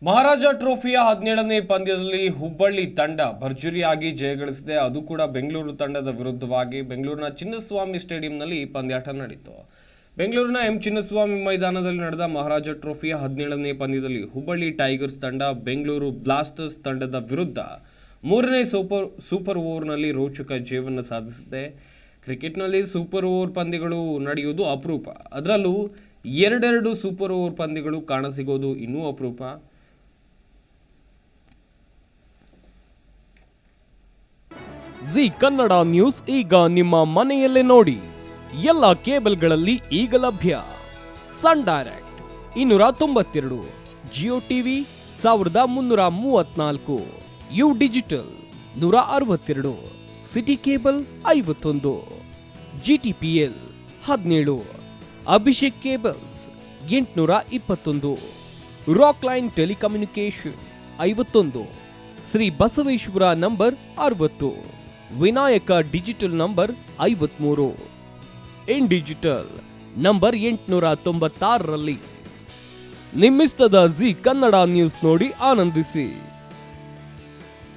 ಮಹಾರಾಜ ಟ್ರೋಫಿಯ 17ನೇ ಪಂದ್ಯದಲ್ಲಿ ಹುಬ್ಬಳ್ಳಿ ತಂಡ ಭರ್ಜರಿಯಾಗಿ ಜಯಗಳಿಸಿದೆ. ಅದು ಕೂಡ ಬೆಂಗಳೂರು ತಂಡದ ವಿರುದ್ಧವಾಗಿ ಬೆಂಗಳೂರಿನ ಚಿನ್ನಸ್ವಾಮಿ ಸ್ಟೇಡಿಯಂನಲ್ಲಿ ಪಂದ್ಯಾಟ ನಡೆಯಿತು. ಬೆಂಗಳೂರಿನ ಎಂ ಚಿನ್ನಸ್ವಾಮಿ ಮೈದಾನದಲ್ಲಿ ನಡೆದ ಮಹಾರಾಜ ಟ್ರೋಫಿಯ 17ನೇ ಪಂದ್ಯದಲ್ಲಿ ಹುಬ್ಬಳ್ಳಿ ಟೈಗರ್ಸ್ ತಂಡ ಬೆಂಗಳೂರು ಬ್ಲಾಸ್ಟರ್ಸ್ ತಂಡದ ವಿರುದ್ಧ ಮೂರನೇ ಸೂಪರ್ ಓವರ್ನಲ್ಲಿ ರೋಚಕ ಜಯವನ್ನು ಸಾಧಿಸಿದೆ. ಕ್ರಿಕೆಟ್ನಲ್ಲಿ ಸೂಪರ್ ಓವರ್ ಪಂದ್ಯಗಳು ನಡೆಯುವುದು ಅಪರೂಪ. ಅದರಲ್ಲೂ ಎರಡೆರಡು ಸೂಪರ್ ಓವರ್ ಪಂದ್ಯಗಳು ಕಾಣಸಿಗೋದು ಇನ್ನೂ ಅಪರೂಪ. ಜಿ ಕನ್ನಡ ನ್ಯೂಸ್ ಈಗ ನಿಮ್ಮ ಮನೆಯಲ್ಲೇ ನೋಡಿ. ಎಲ್ಲ ಕೇಬಲ್ಗಳಲ್ಲಿ ಈಗ ಲಭ್ಯ. Sun Direct 292, Jio TV 1334, U digital 162, city cable 51, GTPL 17, Abhishek cables 821, rock line telecommunication 51, Shri Basaveshwara number 60, Vinayaka digital number 53, in digital number 896ರಲ್ಲಿ ನಿಮ್ಮಿಸ್ತದ ಜಿ ಕನ್ನಡ ನ್ಯೂಸ್ ನೋಡಿ ಆನಂದಿಸಿ.